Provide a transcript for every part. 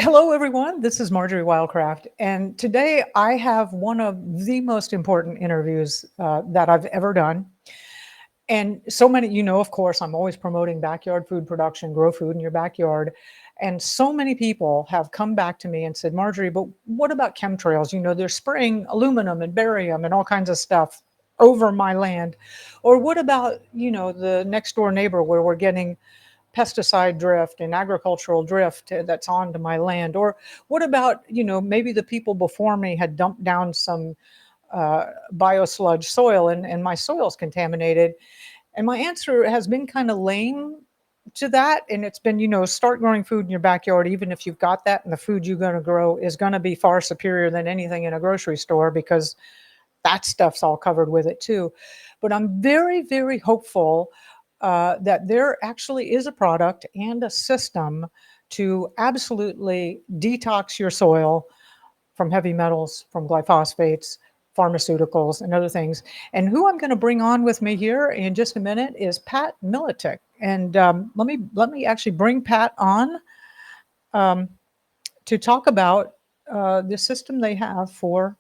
Hello, everyone. This is Marjory Wildcraft, and today I have one of the most important interviews that I've ever done. And so many, of course, I'm always promoting backyard food production, grow food in your backyard. And so many people have come back to me and said, Marjory, but what about chemtrails? They're spraying aluminum and barium and all kinds of stuff over my land. Or what about, the next door neighbor where we're getting pesticide drift and agricultural drift that's onto my land? Or what about, maybe the people before me had dumped down some biosludge soil and my soil's contaminated. And my answer has been kind of lame to that. And it's been, start growing food in your backyard, even if you've got that, and the food you're going to grow is going to be far superior than anything in a grocery store because that stuff's all covered with it too. But I'm very, very hopeful that there actually is a product and a system to absolutely detox your soil from heavy metals, from glyphosphates, pharmaceuticals, and other things. And who I'm going to bring on with me here in just a minute is Pat Miletic. And let me actually bring Pat on to talk about the system they have for.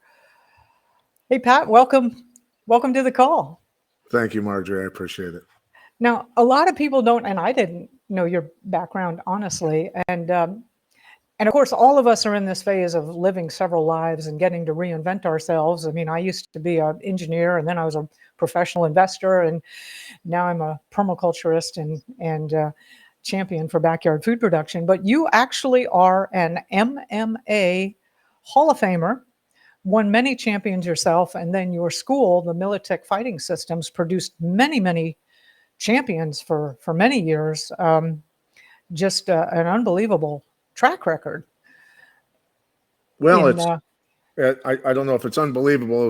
Hey, Pat, welcome to the call. Thank you, Marjorie. I appreciate it. Now, a lot of people don't, and I didn't know your background, honestly. And of course, all of us are in this phase of living several lives and getting to reinvent ourselves. I mean, I used to be an engineer, and then I was a professional investor, and now I'm a permaculturist and champion for backyard food production. But you actually are an MMA Hall of Famer, won many champions yourself, and then your school, the Milotic Fighting Systems, produced many, many champions for many years. Just an unbelievable track record. Well, I don't know if it's unbelievable.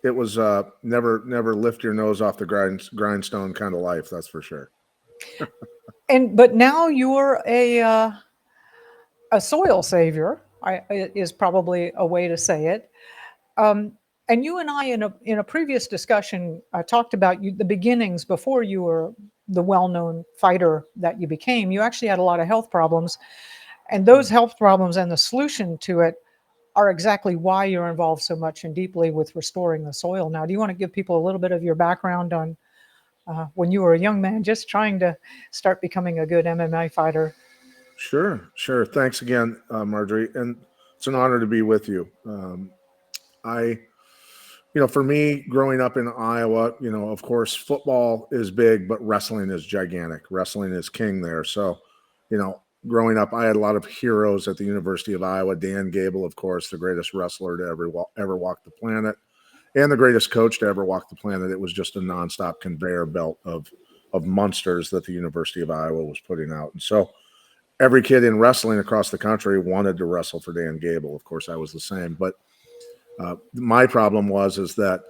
It was never lift your nose off the grindstone kind of life. That's for sure. But now you're a soil savior. Is probably a way to say it. And you and I, in a previous discussion, talked about the beginnings before you were the well-known fighter that you became. You actually had a lot of health problems, and those health problems and the solution to it are exactly why you're involved so much and deeply with restoring the soil. Now, do you want to give people a little bit of your background on when you were a young man just trying to start becoming a good MMA fighter? Sure. Thanks again, Marjorie, and it's an honor to be with you. For me, growing up in Iowa, of course, football is big, but wrestling is gigantic. Wrestling is king there. So, growing up, I had a lot of heroes at the University of Iowa. Dan Gable, of course, the greatest wrestler to ever walk the planet, and the greatest coach to ever walk the planet. It was just a nonstop conveyor belt of monsters that the University of Iowa was putting out. And so every kid in wrestling across the country wanted to wrestle for Dan Gable. Of course, I was the same. But my problem is that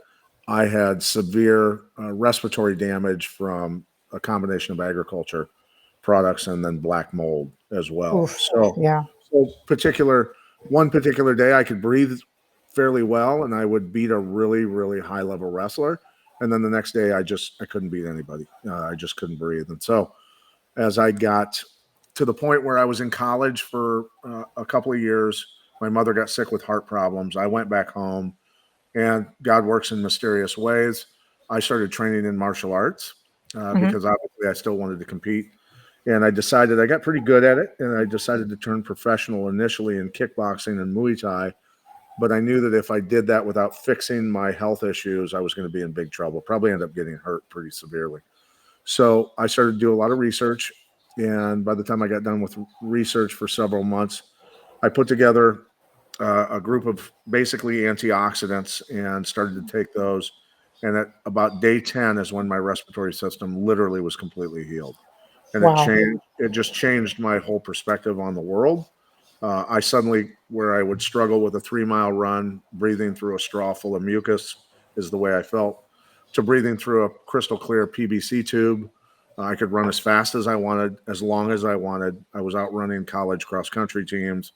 I had severe respiratory damage from a combination of agriculture products and then black mold as well. Oof, yeah. So one particular day I could breathe fairly well and I would beat a really, really high level wrestler. And then the next day I couldn't beat anybody. I just couldn't breathe. And so as I got to the point where I was in college for a couple of years, my mother got sick with heart problems. I went back home, and God works in mysterious ways. I started training in martial arts because obviously I still wanted to compete. And I decided I got pretty good at it, and I decided to turn professional initially in kickboxing and Muay Thai. But I knew that if I did that without fixing my health issues, I was going to be in big trouble, probably end up getting hurt pretty severely. So I started to do a lot of research. And by the time I got done with research for several months, I put together a group of basically antioxidants and started to take those. And at about day 10 is when my respiratory system literally was completely healed. And Wow. It just changed my whole perspective on the world. I suddenly, where I would struggle with a 3-mile run, breathing through a straw full of mucus is the way I felt, to breathing through a crystal clear PVC tube. I could run as fast as I wanted, as long as I wanted. I was out running college cross country teams.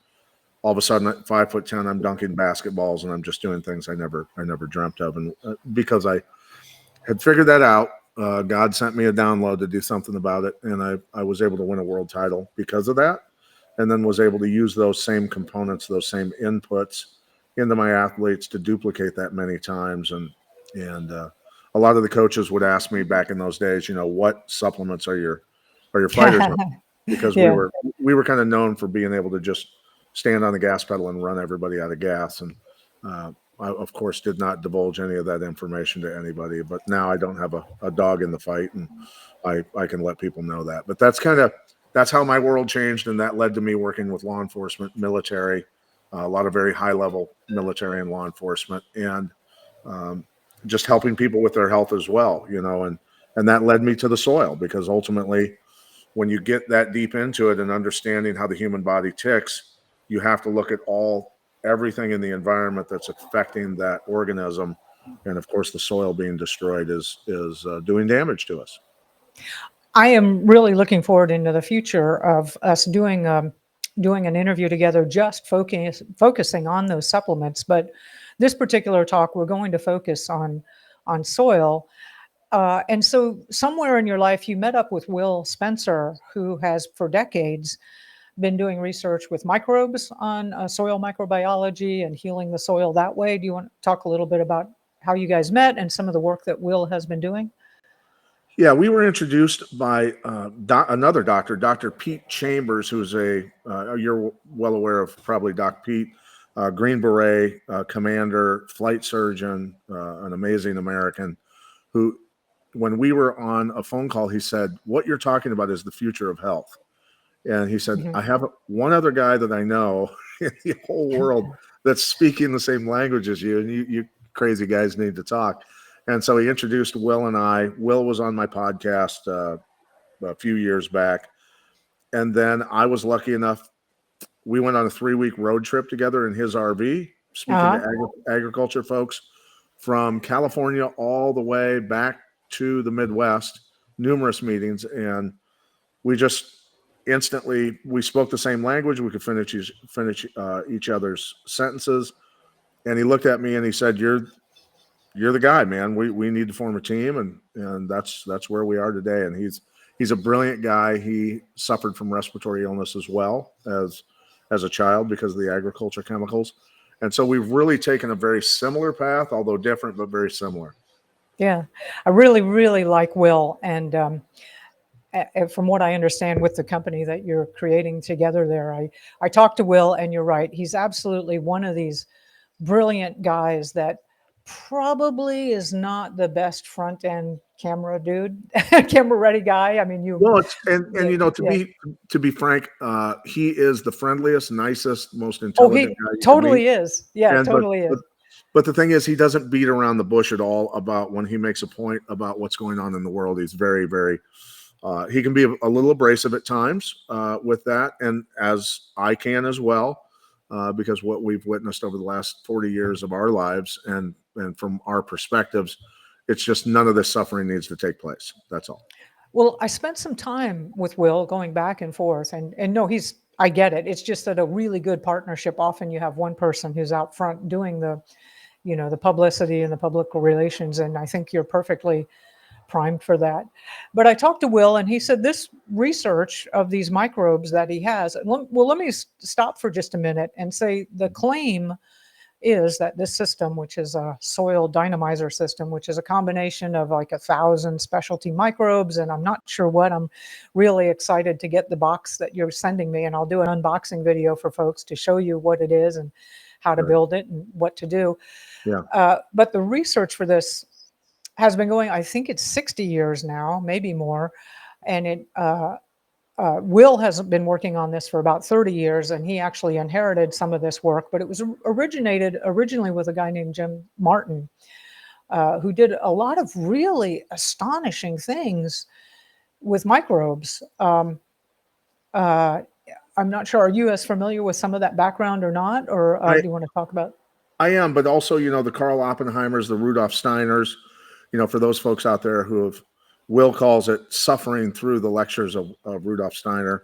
All of a sudden at 5'10", I'm dunking basketballs and I'm just doing things I never dreamt of. And because I had figured that out, God sent me a download to do something about it. And I was able to win a world title because of that. and then was able to use those same components, those same inputs into my athletes to duplicate that many times. And a lot of the coaches would ask me back in those days, what supplements are your fighters on? Because Yeah. we were kind of known for being able to just stand on the gas pedal and run everybody out of gas. And I, of course, did not divulge any of that information to anybody. But now I don't have a dog in the fight, and I can let people know that. But that's how my world changed, and that led to me working with law enforcement, military, a lot of very high level military and law enforcement, and just helping people with their health as well, and that led me to the soil, because ultimately, when you get that deep into it and understanding how the human body ticks, you have to look at everything in the environment that's affecting that organism. And of course, the soil being destroyed is doing damage to us. I am really looking forward into the future of us doing an interview together, just focusing on those supplements. But this particular talk, we're going to focus on soil. And so somewhere in your life, you met up with Will Spencer, who has for decades been doing research with microbes on soil microbiology and healing the soil that way. Do you want to talk a little bit about how you guys met and some of the work that Will has been doing? Yeah, we were introduced by another doctor, Dr. Pete Chambers, who's you're well aware of probably Doc Pete, Green Beret commander, flight surgeon, an amazing American, who, when we were on a phone call, he said, "What you're talking about is the future of health." And he said, Mm-hmm. "I have one other guy that I know in the whole world that's speaking the same language as you, and you crazy guys need to talk." And so he introduced Will and I. Will was on my podcast a few years back. And then I was lucky enough, we went on a 3-week road trip together in his RV, speaking to agriculture folks from California all the way back to the Midwest, numerous meetings. And we just instantly, we spoke the same language. We could finish each other's sentences. And he looked at me and he said, you're the guy, man. We need to form a team, and that's where we are today. And he's a brilliant guy. He suffered from respiratory illness as well as a child because of the agriculture chemicals. And so we've really taken a very similar path, although different, but very similar. Yeah, I really, really like Will. And from what I understand with the company that you're creating together there, I talked to Will, and you're right. He's absolutely one of these brilliant guys that probably is not the best front end camera dude, camera ready guy. I mean, to be frank, he is the friendliest, nicest, most Oh, intelligent he guy you can totally meet. is. Yeah, And totally is. But the thing is, he doesn't beat around the bush at all about when he makes a point about what's going on in the world. He's very, very, he can be a little abrasive at times with that, and as I can as well, because what we've witnessed over the last 40 years of our lives and from our perspectives, it's just none of this suffering needs to take place. That's all. Well, I spent some time with Will going back and forth, and no, I get it. It's just that a really good partnership, often you have one person who's out front doing the publicity and the public relations, and I think you're perfectly primed for that. But I talked to Will, and he said this research of these microbes that he has. Well, let me stop for just a minute and say the claim is that this system, which is a soil dynamizer system, which is a combination of like 1,000 specialty microbes, and I'm not sure what, I'm really excited to get the box that you're sending me, and I'll do an unboxing video for folks to show you what it is and how to build it and what to do. Yeah. But the research for this has been going, I think it's 60 years now, maybe more. And Will has been working on this for about 30 years, and he actually inherited some of this work, but it was originated originally with a guy named Jim Martin, who did a lot of really astonishing things with microbes. I'm not sure, are you as familiar with some of that background or not, or do you want to talk about? I am, but also, the Karl Oppenheimers, the Rudolf Steiners, for those folks out there who have, Will calls it suffering through the lectures of Rudolf Steiner.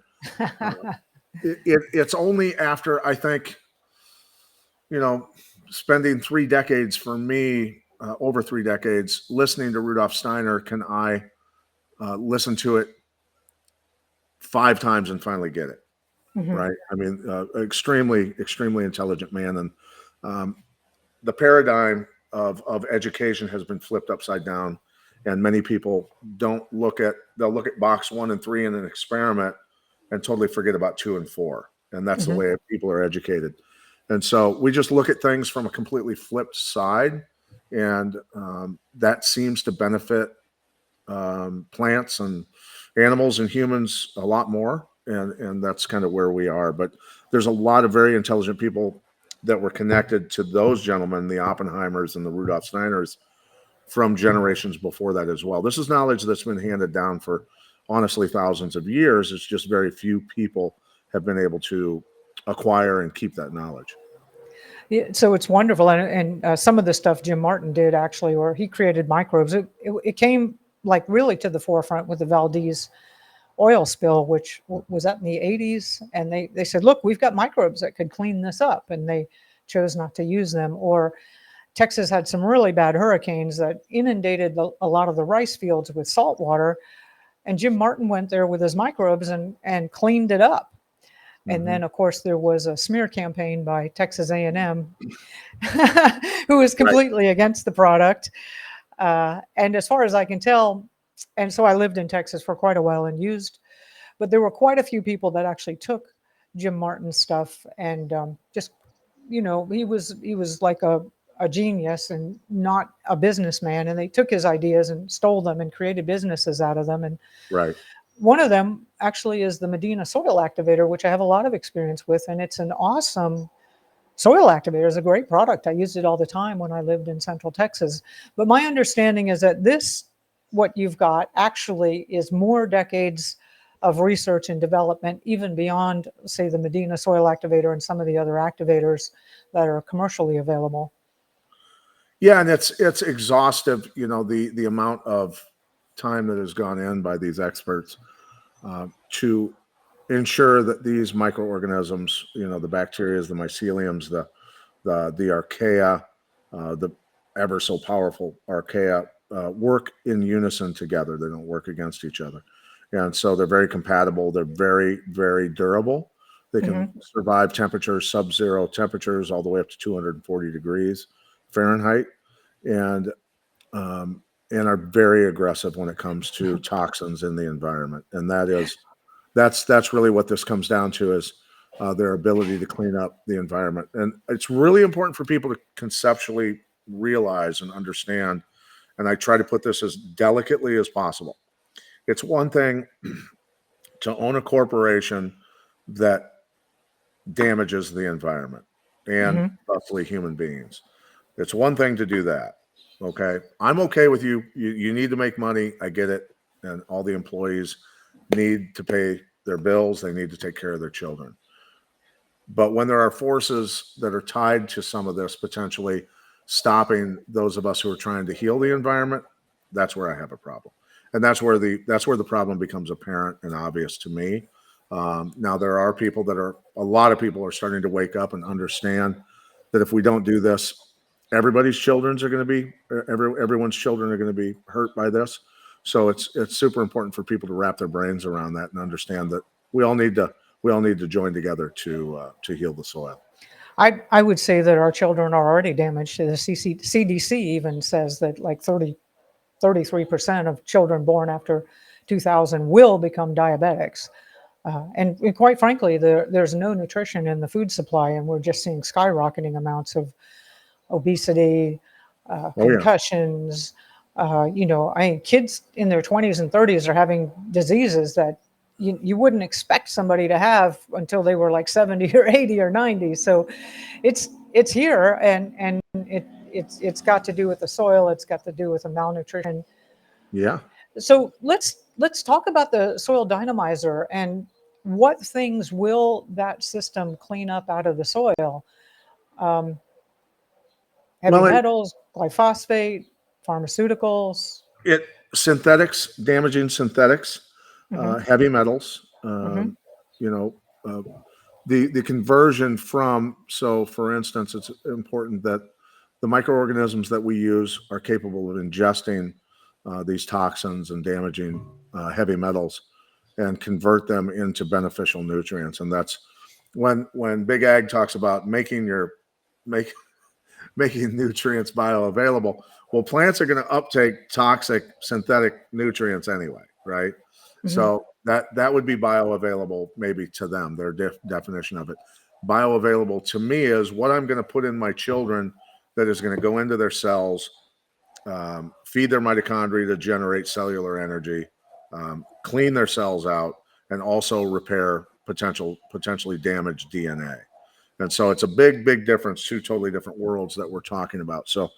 It's only after, I think, spending 3 decades for me, over 3 decades, listening to Rudolf Steiner, can I listen to it 5 times and finally get it. Mhm. right? I mean, extremely, extremely intelligent man. And the paradigm of education has been flipped upside down. And many people they'll look at box 1 and 3 in an experiment and totally forget about 2 and 4. And that's the Mhm. way people are educated. And so we just look at things from a completely flipped side. And that seems to benefit plants and animals and humans a lot more. And that's kind of where we are. But there's a lot of very intelligent people that were connected to those gentlemen, the Oppenheimers and the Rudolf Steiners, from generations before that as well. This is knowledge that's been handed down for honestly thousands of years. It's just very few people have been able to acquire and keep that knowledge. Yeah, so it's wonderful, and some of the stuff Jim Martin did actually, or he created microbes. It came like really to the forefront with the Valdez oil spill, which was that in the 80s, and they said, look, we've got microbes that could clean this up, and they chose not to use them. Or Texas had some really bad hurricanes that inundated a lot of the rice fields with salt water, and Jim Martin went there with his microbes and cleaned it up. And then, of course, there was a smear campaign by Texas A&M, who was Right. completely against the product. And as far as I can tell, and so I lived in Texas for quite a while and used, but there were quite a few people that actually took Jim Martin's stuff and just, he was like a genius and not a businessman, and they took his ideas and stole them and created businesses out of them. And Right. one of them actually is the Medina soil activator, which I have a lot of experience with, and it's an awesome soil activator. It's a great product. I used it all the time when I lived in Central Texas. But my understanding is that what you've got, actually is more decades of research and development, even beyond, say, the Medina soil activator and some of the other activators that are commercially available. Yeah, and it's exhaustive. The amount of time that has gone in by these experts to ensure that these microorganisms, the bacteria, the myceliums, the archaea, the ever so powerful archaea, work in unison together. They don't work against each other, and so they're very compatible. They're very, very durable. They can Hmm. survive temperatures, sub-zero temperatures, all the way up to 240 degrees Fahrenheit, and um, and are very aggressive when it comes to toxins in the environment. And that's really what this comes down to, is their ability to clean up the environment. And it's really important for people to conceptually realize and understand. And I try to put this as delicately as possible. It's one thing to own a corporation that damages the environment and Hmm. thusly human beings. It's one thing to do that. Okay. I'm okay with you need to make money. I get it. And all the employees need to pay their bills. They need to take care of their children. But when there are forces that are tied to some of this, potentially stopping those of us who are trying to heal the environment, that's where I have a problem. And that's where the problem becomes apparent and obvious to me. Now there are a lot of people are starting to wake up and understand that if we don't do this, everybody's children's are going to be everyone's children are going to be hurt by this. So it's super important for people to wrap their brains around that and understand that we all need to join together to heal the soil. I would say that our children are already damaged. The CDC even says that like 33% of children born after 2000 will become diabetics. And quite frankly, there's no nutrition in the food supply, and we're just seeing skyrocketing amounts of obesity, Oh yeah, concussions. Kids in their 20s and 30s are having diseases that you wouldn't expect somebody to have until they were like 70 or 80 or 90. So it's here, and it's got to do with the soil. It's got to do with the malnutrition. yeah. So let's talk about the soil dynamizer and what things will that system clean up out of the soil. Um, Heavy Well, metals, glyphosate, pharmaceuticals. it synthetics, damaging synthetics, Hmm. heavy metals. Hmm. You know, uh, the conversion from, so for instance, it's important that the microorganisms that we use are capable of ingesting these toxins and damaging heavy metals, and convert them into beneficial nutrients. And that's when Big Ag talks about making nutrients bioavailable. Well, plants are going to uptake toxic synthetic nutrients anyway, right? Mm-hmm. So that would be bioavailable maybe to them, their definition of it. Bioavailable to me is what I'm going to put in my children that is going to go into their cells, feed their mitochondria to generate cellular energy, clean their cells out, and also repair potentially damaged DNA. And so it's a big, big difference, two totally different worlds that we're talking about. So,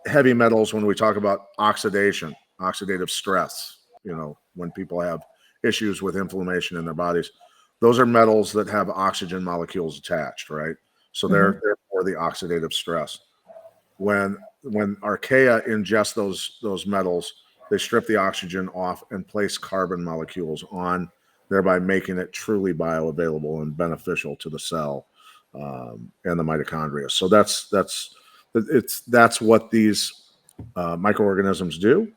heavy metals, when we talk about oxidative stress, when people have issues with inflammation in their bodies, those are metals that have oxygen molecules attached, right? So they're for the oxidative stress. When archaea ingest those metals, they strip the oxygen off and place carbon molecules on, thereby making it truly bioavailable and beneficial to the cell and the mitochondria. So that's what these microorganisms do.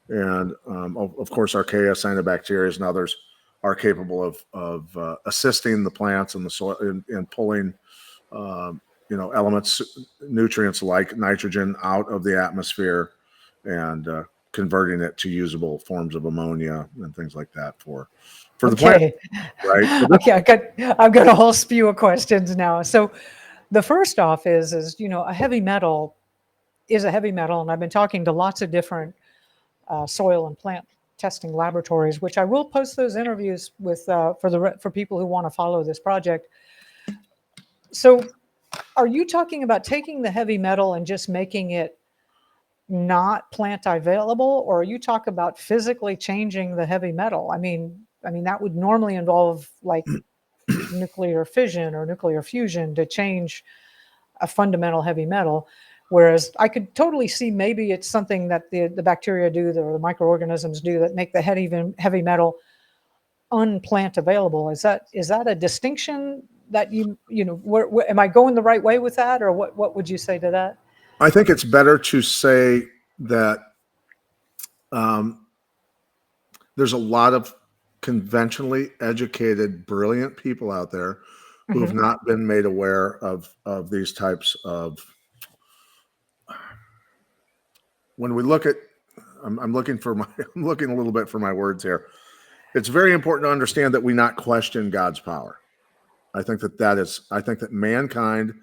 And of course, archaea, cyanobacteria, and others are capable of assisting the plants and the soil in pulling elements, nutrients like nitrogen out of the atmosphere and converting it to usable forms of ammonia and things like that for the plant, right? Okay, I've got a whole spew of questions now. So the first off is a heavy metal is a heavy metal, and I've been talking to lots of different soil and plant testing laboratories, which I will post those interviews with for people who want to follow this project. So are you talking about taking the heavy metal and just making it not plant available, or are you talking about physically changing the heavy metal? I mean that would normally involve like nuclear fission or nuclear fusion to change a fundamental heavy metal. Whereas I could totally see maybe it's something that the bacteria do, or the microorganisms do, that make the heavy metal unplant available. Is that a distinction that where, am I going the right way with that, or what would you say to that? I think it's better to say that there's a lot of conventionally educated, brilliant people out there who have not been made aware of these types of. When we look at, I'm looking a little bit for my words here. It's very important to understand that we not question God's power. I think that mankind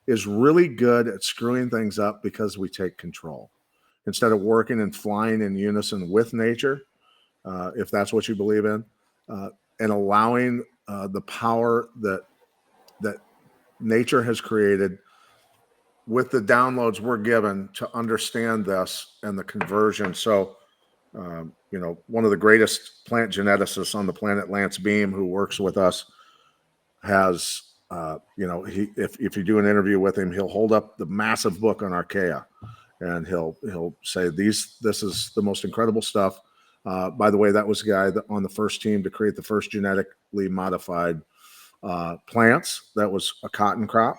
is really good at screwing things up because we take control instead of working and flying in unison with nature, if that's what you believe in, and allowing the power that nature has created with the downloads we're given to understand this and the conversion. So, one of the greatest plant geneticists on the planet, Lance Beam, who works with us, has, if you do an interview with him, he'll hold up the massive book on archaea, and he'll say this is the most incredible stuff. By the way, that was the guy on the first team to create the first genetically modified plants. That was a cotton crop.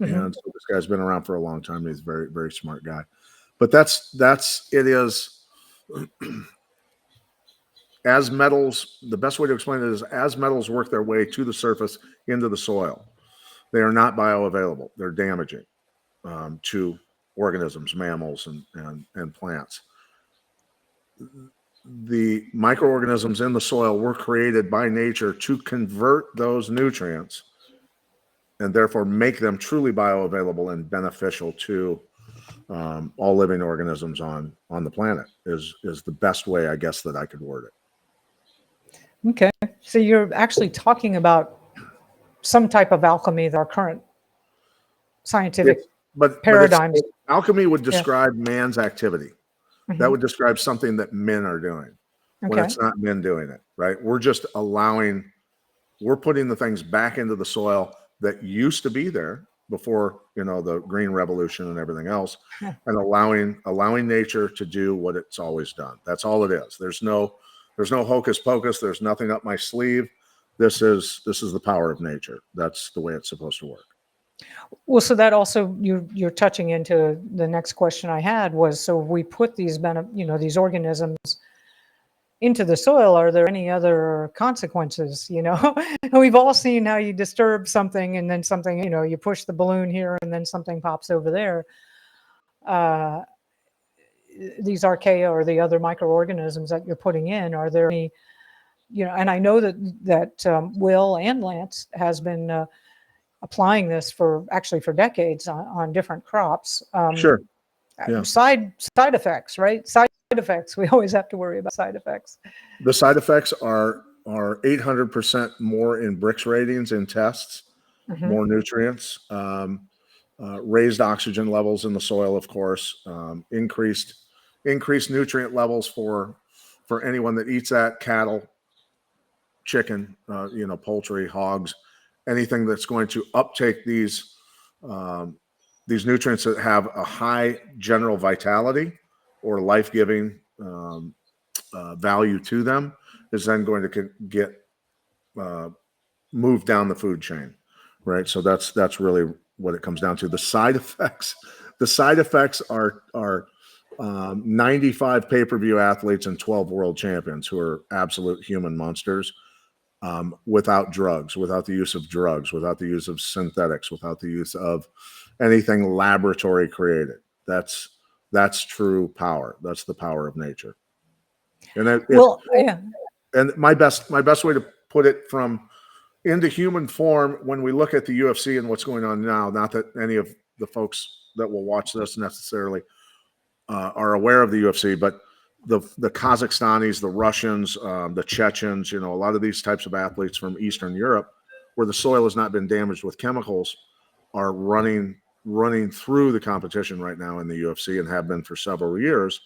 And so this guy's been around for a long time. He's a very, very smart guy. But it is as metals, the best way to explain it is as metals work their way to the surface into the soil, they are not bioavailable. They're damaging to organisms, mammals, and plants. The microorganisms in the soil were created by nature to convert those nutrients and therefore make them truly bioavailable and beneficial to all living organisms on the planet is the best way, I guess, that I could word it. Okay. So you're actually talking about some type of alchemy that our current scientific paradigms. Alchemy would describe man's activity. That would describe something that men are doing when it's not men doing it, right? We're just we're putting the things back into the soil that used to be there before, the Green Revolution and everything else, and allowing nature to do what it's always done. That's all it is. There's no hocus pocus. There's nothing up my sleeve. This is the power of nature. That's the way it's supposed to work. Well, so that also you're touching into the next question I had was, so we put these these organisms into the soil, are there any other consequences? We've all seen how you disturb something and then something, you push the balloon here and then something pops over there. These archaea or the other microorganisms that you're putting in, are there any, and I know that Will and Lance has been applying this for decades on different crops. Sure. Yeah. Side effects, right? Side effects. We always have to worry about side effects. The side effects are 800% more in Brix ratings in tests, more nutrients, raised oxygen levels in the soil, of course, increased nutrient levels for anyone that eats that: cattle, chicken, poultry, hogs, anything that's going to uptake these nutrients that have a high general vitality or life-giving value to them is then going to get moved down the food chain, right? So that's really what it comes down to. The side effects are 95 pay-per-view athletes and 12 world champions who are absolute human monsters, without drugs, without the use of drugs, without the use of synthetics, without the use of anything laboratory created. That's true power. That's the power of nature. And and my best way to put it from into human form, when we look at the UFC and what's going on now, not that any of the folks that will watch this necessarily are aware of the UFC, but the Kazakhstanis, the Russians, the Chechens, a lot of these types of athletes from Eastern Europe, where the soil has not been damaged with chemicals, are running through the competition right now in the UFC and have been for several years,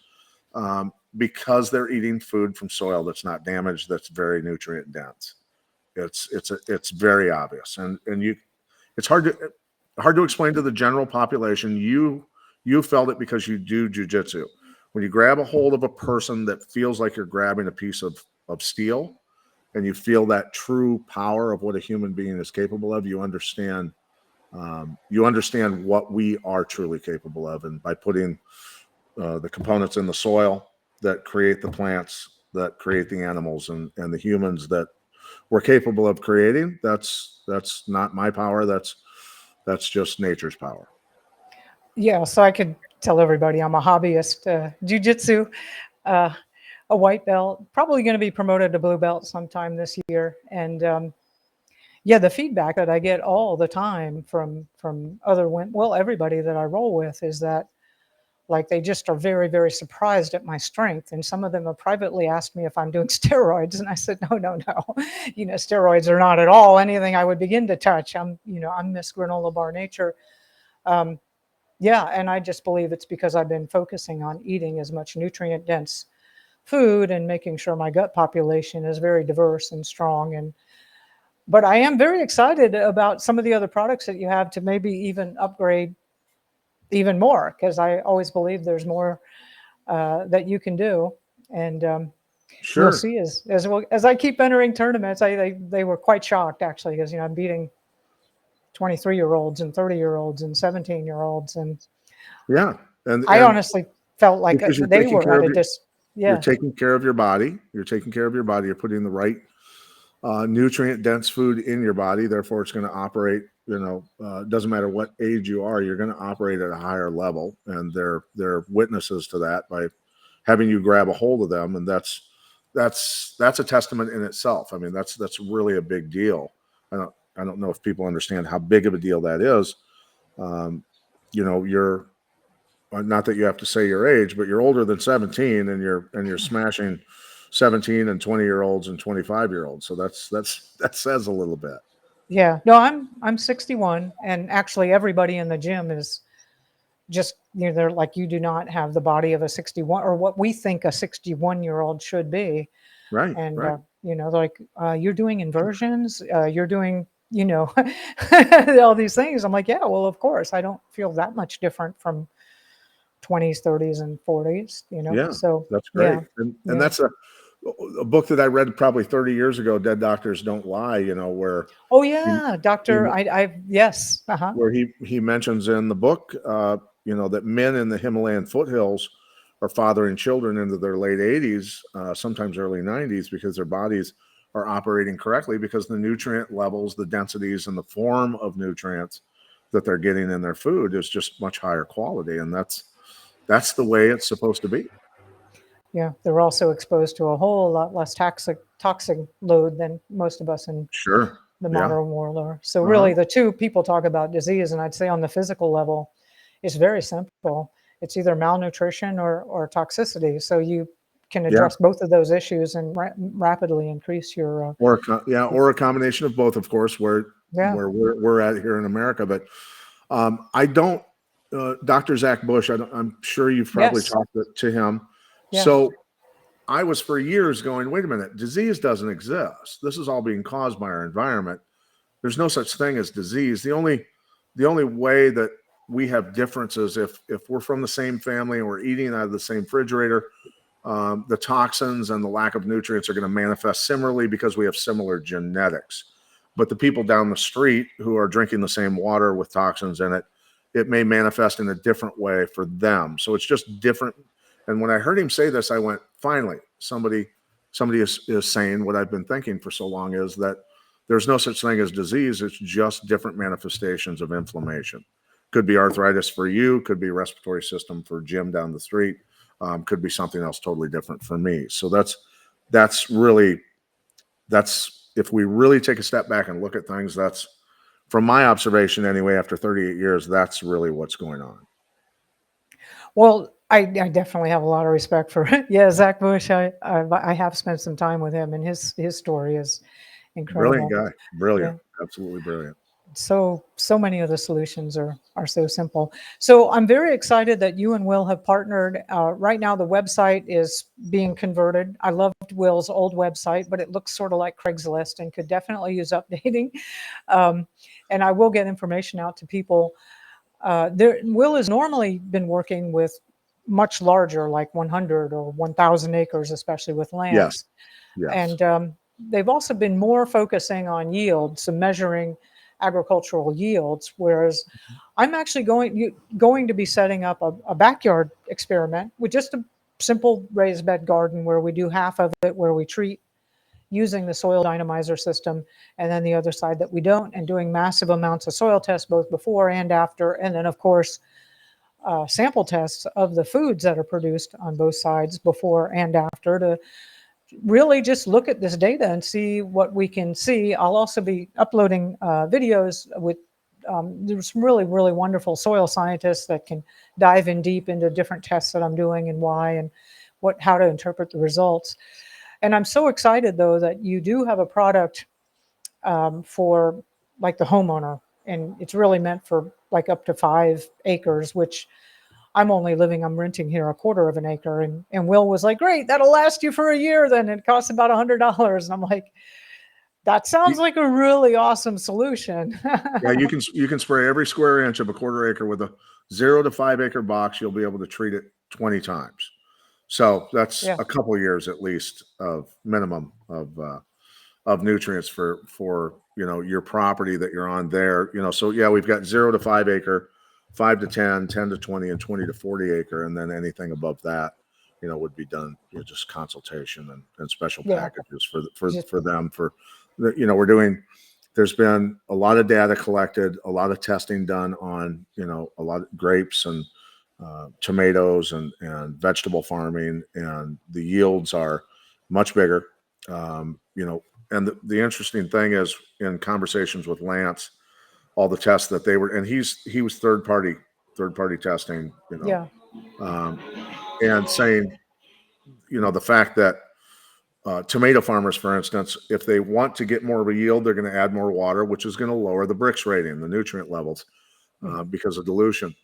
because they're eating food from soil that's not damaged, that's very nutrient dense. It's very obvious, and it's hard to explain to the general population. You felt it because you do jujitsu. When you grab a hold of a person that feels like you're grabbing a piece of steel, and you feel that true power of what a human being is capable of, you understand what we are truly capable of. And by putting the components in the soil that create the plants, that create the animals, and the humans that we're capable of creating, that's not my power. That's just nature's power. Yeah, so I could tell everybody I'm a hobbyist, jiu-jitsu, a white belt, probably going to be promoted to blue belt sometime this year. And the feedback that I get all the time from other women, well, everybody that I roll with, is that like they just are very, very surprised at my strength. And some of them have privately asked me if I'm doing steroids, and I said no. Steroids are not at all anything I would begin to touch. I'm Miss Granola Bar Nature. And I just believe it's because I've been focusing on eating as much nutrient dense food and making sure my gut population is very diverse and strong. But I am very excited about some of the other products that you have to maybe even upgrade even more, because I always believe there's more that you can do. And Sure. We'll see as I keep entering tournaments. They were quite shocked, actually, because I'm beating 23-year-olds and 30-year-olds and 17-year-olds, and I honestly felt like they were at a You're taking care of your body. You're putting the right nutrient dense food in your body. Therefore, it's going to operate. It doesn't matter what age you are, you're going to operate at a higher level, and they're witnesses to that by having you grab a hold of them, and that's a testament in itself. I mean, that's really a big deal. I don't know if people understand how big of a deal that is. You're not that you have to say your age, but you're older than 17, and you're smashing 17 and 20-year-olds and 25-year-olds. So that says a little bit. Yeah. No, I'm 61, and actually everybody in the gym is just, they're like, you do not have the body of a 61, or what we think a 61-year-old should be. Right. And, right. they're like, you're doing inversions, you're doing, all these things. I'm like, yeah, well, of course, I don't feel that much different from 20s, 30s, and 40s, Yeah. So that's great. And that's a book that I read probably 30 years ago, Dead Doctors Don't Lie, where yes. Where he mentions in the book, that men in the Himalayan foothills are fathering children into their late 80s, sometimes early 90s, because their bodies are operating correctly, because the nutrient levels, the densities, and the form of nutrients that they're getting in their food is just much higher quality. And that's the way it's supposed to be. Yeah, they're also exposed to a whole lot less toxic load than most of us in Sure. the Yeah. modern world are. So really, the two people talk about disease, and I'd say on the physical level, it's very simple. It's either malnutrition or toxicity. So you can address both of those issues and rapidly increase your or a combination of both, of course, where we're at here in America. But I don't, Dr. Zach Bush, I'm sure you've probably talked to him. Yeah. So I was for years going, wait a minute, disease doesn't exist. This is all being caused by our environment. There's no such thing as disease. The only way that we have differences, if we're from the same family and we're eating out of the same refrigerator, the toxins and the lack of nutrients are going to manifest similarly because we have similar genetics. But the people down the street who are drinking the same water with toxins in it, it may manifest in a different way for them. So it's just different. And when I heard him say this, I went, finally, somebody is saying what I've been thinking for so long, is that there's no such thing as disease. It's just different manifestations of inflammation. Could be arthritis for you, could be respiratory system for Jim down the street, could be something else totally different for me. So that's if we really take a step back and look at things, that's, from my observation anyway, after 38 years, that's really what's going on. Well, I definitely have a lot of respect for Zach Bush. I have spent some time with him, and his story is incredible. Brilliant guy, brilliant, absolutely brilliant. So many of the solutions are so simple. So I'm very excited that you and Will have partnered. Right now, the website is being converted. I loved Will's old website, but it looks sort of like Craigslist and could definitely use updating. And I will get information out to people. Will has normally been working with much larger, like 100 or 1,000 acres, especially with lands. Yes. And they've also been more focusing on yield, so measuring agricultural yields, whereas I'm actually going to be setting up a backyard experiment with just a simple raised bed garden, where we do half of it where we treat using the soil dynamizer system, and then the other side that we don't, and doing massive amounts of soil tests both before and after, and then of course sample tests of the foods that are produced on both sides before and after, to really just look at this data and see what we can see. I'll also be uploading videos with there's some really, really wonderful soil scientists that can dive in deep into different tests that I'm doing and why, and how to interpret the results. And I'm so excited, though, that you do have a product for like the homeowner, and it's really meant for like up to 5 acres, which I'm renting here a quarter of an acre. And Will was like, great, that'll last you for a year then. It costs about $100. And I'm like, that sounds like a really awesome solution. Yeah, you can spray every square inch of a quarter acre with a 0 to 5 acre box. You'll be able to treat it 20 times. So that's a couple years at least of minimum of nutrients for your property that you're on there. So yeah, we've got 0 to 5 acre, 5 to 10, 10 to 20, and 20 to 40 acre, and then anything above that, would be done, just consultation and special packages for them. We're doing. There's been a lot of data collected, a lot of testing done on a lot of grapes and tomatoes and vegetable farming, and the yields are much bigger. And the interesting thing is, in conversations with Lance, all the tests that they were, and he was third party testing, and saying, the fact that tomato farmers, for instance, if they want to get more of a yield, they're going to add more water, which is going to lower the Brix rating, the nutrient levels, because of dilution.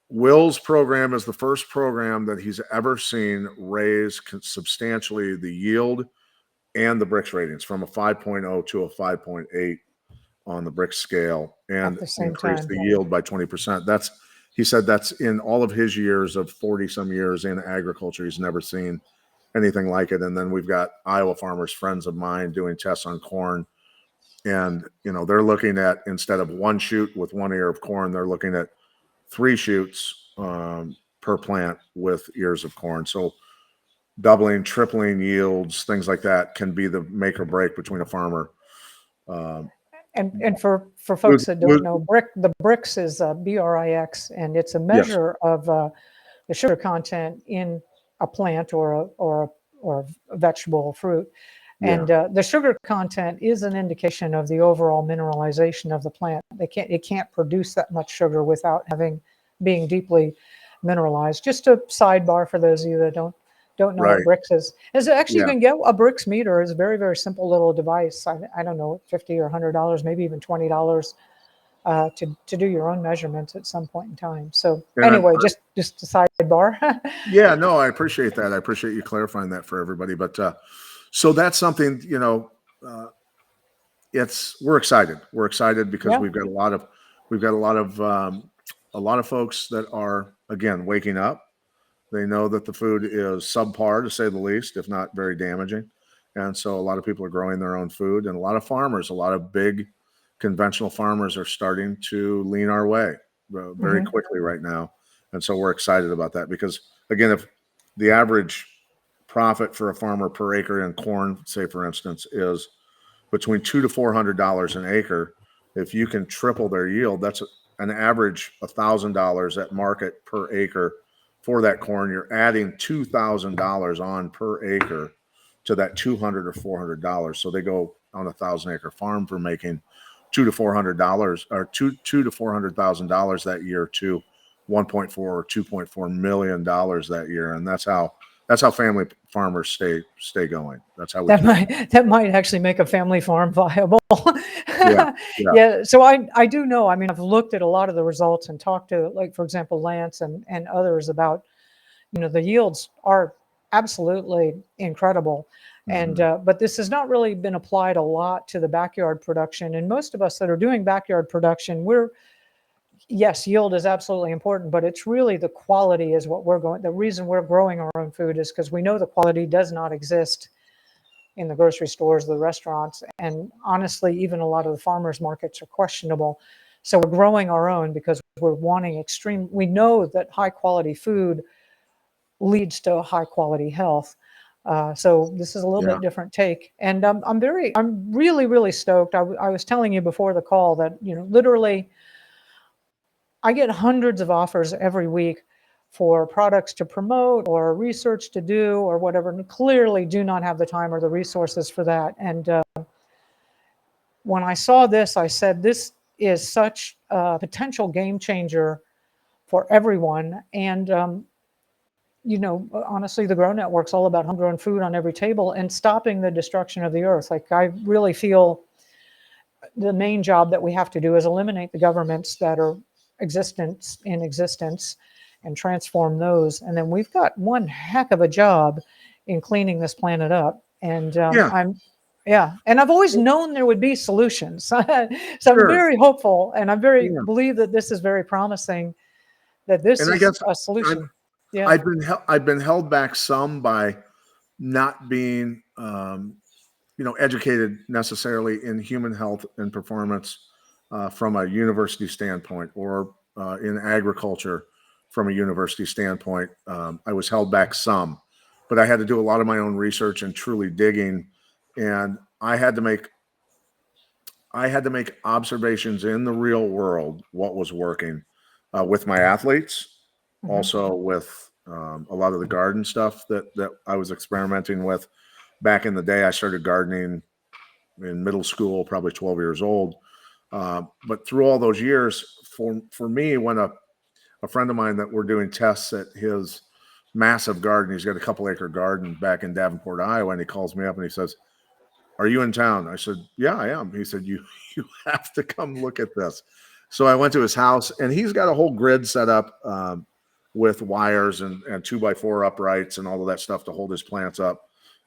Will's program is the first program that he's ever seen raise substantially the yield and the Brix ratings from a 5.0 to a 5.8 on the Brix scale, and increase the yield by 20%. He said that's in all of his years of 40 some years in agriculture, he's never seen anything like it. And then we've got Iowa farmers, friends of mine, doing tests on corn, and they're looking at, instead of one shoot with 1 ear of corn, they're looking at 3 shoots per plant with ears of corn. So doubling, tripling yields, things like that can be the make or break between a farmer. And for folks that don't know, the BRICS is BRIX, and it's a measure of the sugar content in a plant or a vegetable or fruit. And the sugar content is an indication of the overall mineralization of the plant. It can't produce that much sugar without being deeply mineralized. Just a sidebar for those of you that don't know what BRICS is. You can get a BRICS meter. It's a very, very simple little device. I don't know, $50 or $100, maybe even $20 to do your own measurements at some point in time. So anyway, just a sidebar. Yeah, no, I appreciate that. I appreciate you clarifying that for everybody. But so that's something, we're excited. We're excited because we've got a lot of folks that are, again, waking up. They know that the food is subpar, to say the least, if not very damaging. And so a lot of people are growing their own food, and a lot of farmers, a lot of big conventional farmers are starting to lean our way very quickly right now. And so we're excited about that because, again, if the average profit for a farmer per acre in corn, say, for instance, is between $200 to $400 an acre, if you can triple their yield, that's an average $1,000 at market per acre for that corn. You're adding $2,000 on per acre to that $200 or $400. So they go on a 1,000-acre farm for making $200 to $400 or $200 to $400,000 that year to 1.4 or 2.4 million dollars that year, and that's how family farmers stay going. That's how that might actually make a family farm viable. Yeah. So I do know. I mean, I've looked at a lot of the results and talked to, like, for example, Lance and others about, the yields are absolutely incredible. And but this has not really been applied a lot to the backyard production. And most of us that are doing backyard production, yes, yield is absolutely important, but it's really the quality is what the reason we're growing our own food is because we know the quality does not exist in the grocery stores, the restaurants, and honestly, even a lot of the farmers markets are questionable. So we're growing our own because we're wanting we know that high quality food leads to high quality health. So this is a little bit different take. And I'm really, really stoked. I was telling you before the call that, literally, I get hundreds of offers every week for products to promote or research to do or whatever, and clearly do not have the time or the resources for that. And when I saw this, I said, this is such a potential game changer for everyone. And, honestly, the Grow Network's all about homegrown food on every table and stopping the destruction of the earth. Like, I really feel the main job that we have to do is eliminate the governments that are in existence and transform those. And then we've got one heck of a job in cleaning this planet up. And and I've always known there would be solutions. So I'm very hopeful, and believe that this is very promising, that this is a solution. I've been held back some by not being educated necessarily in human health and performance from a university standpoint, or in agriculture from a university standpoint. I was held back some, but I had to do a lot of my own research and truly digging, and I had to make observations in the real world, what was working with my athletes, also with a lot of the garden stuff that I was experimenting with. Back in the day, I started gardening in middle school, probably 12 years old. But through all those years, for me, when a friend of mine that we're doing tests at his massive garden, he's got a couple acre garden back in Davenport, Iowa, and he calls me up and he says, "Are you in town?" I said, "Yeah, I am." He said, you have to come look at this. So I went to his house, and he's got a whole grid set up with wires and 2x4 uprights and all of that stuff to hold his plants up.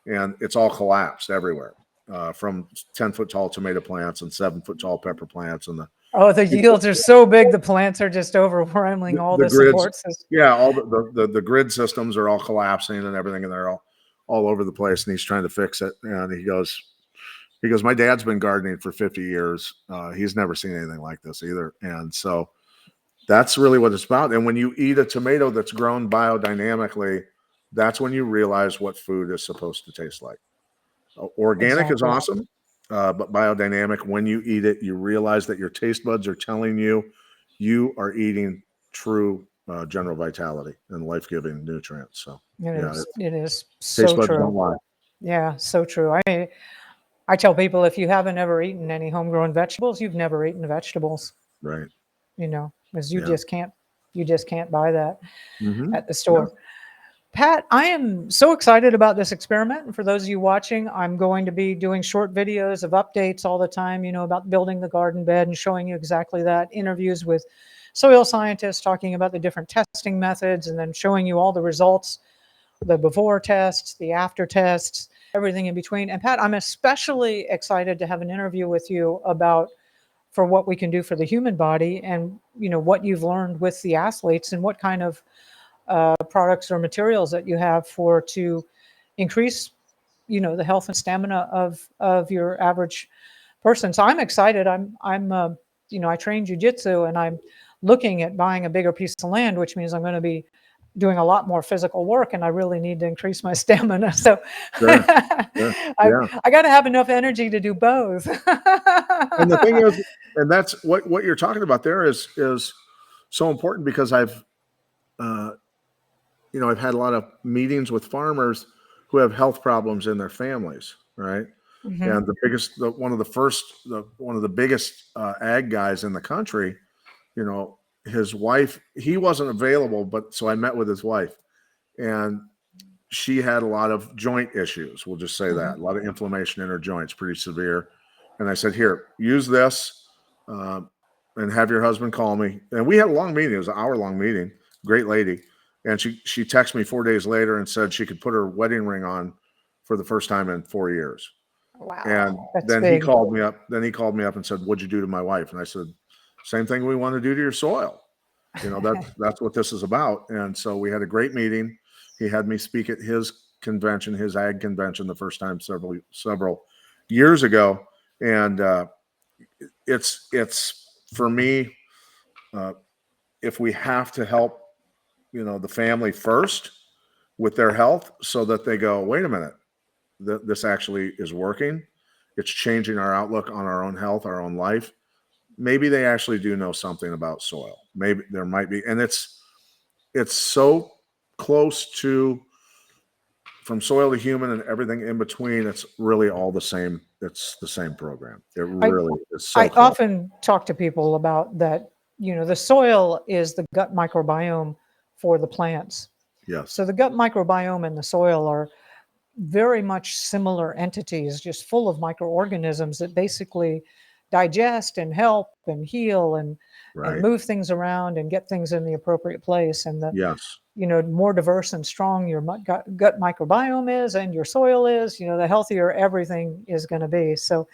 And it's all collapsed everywhere, from 10-foot tall tomato plants and 7-foot tall pepper plants. And the yields are so big, the plants are just overwhelming all the support systems. Yeah, all the grid systems are all collapsing and everything, and they're all over the place. And he's trying to fix it. And he goes, "My dad's been gardening for 50 years. He's never seen anything like this either." And so That's really what it's about. And when you eat a tomato that's grown biodynamically, that's when you realize what food is supposed to taste like. Organic is Exactly. awesome, but biodynamic, when you eat it, you realize that your taste buds are telling you you are eating true general vitality and life-giving nutrients. So yeah, It is taste so buds don't true. lie. Yeah, so true. I tell people, if you haven't ever eaten any homegrown vegetables, you've never eaten vegetables, Right. because Yeah. you just can't buy that Hmm. at the store. Yeah. Pat, I am so excited about this experiment. And for those of you watching, I'm going to be doing short videos of updates all the time, about building the garden bed and showing you exactly that. Interviews with soil scientists talking about the different testing methods, and then showing you all the results, the before tests, the after tests, everything in between. And Pat, I'm especially excited to have an interview with you about for what we can do for the human body, and what you've learned with the athletes, and what kind of products or materials that you have to increase the health and stamina of your average person. So I'm excited. I train jujitsu, and I'm looking at buying a bigger piece of land, which means I'm going to be doing a lot more physical work, and I really need to increase my stamina. So Sure. Sure. Yeah. I got to have enough energy to do both. And the thing is, and that's what you're talking about there is so important, because I've I've had a lot of meetings with farmers who have health problems in their families, right? Mhm. And one of the biggest ag guys in the country, his wife, he wasn't available, but so I met with his wife, and she had a lot of joint issues. We'll just say that, a lot of inflammation in her joints, pretty severe. And I said, here, use this, and have your husband call me. And we had a long meeting. It was an hour-long meeting. Great lady. And she texted me 4 days later and said she could put her wedding ring on for the first time in 4 years. Wow, And that's then big. he called me up. And said, "What'd you do to my wife?" And I said, "Same thing we want to do to your soil. That's what this is about." And so we had a great meeting. He had me speak at his convention, his ag convention, the first time several years ago. And it's for me, if we have to help, the family first with their health, so that they go, wait a minute, this actually is working. It's changing our outlook on our own health, our own life. Maybe they actually do know something about soil. Maybe there might be, and it's so close to, from soil to human and everything in between. It's really all the same. It's the same program. It really is so I close. often talk to people about that. The soil is the gut microbiome for the plants. Yes. So the gut microbiome and the soil are very much similar entities, just full of microorganisms that basically digest and help and heal and Right. move things around and get things in the appropriate place. And the Yes. more diverse and strong your gut microbiome is, and your soil is, the healthier everything is going to be. So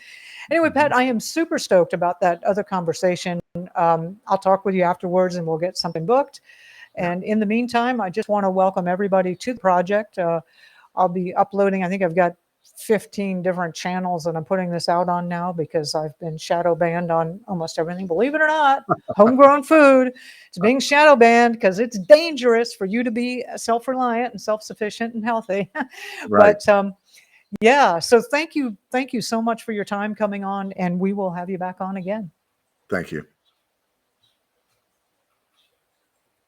anyway, Pat, I am super stoked about that other conversation. I'll talk with you afterwards, and we'll get something booked. And in the meantime, I just want to welcome everybody to the project. I'll be uploading, I think I've got 15 different channels that I'm putting this out on now, because I've been shadow banned on almost everything. Believe it or not, homegrown food is being shadow banned because it's dangerous for you to be self-reliant and self-sufficient and healthy. Right. But yeah, so thank you so much for your time coming on, and we will have you back on again. Thank you.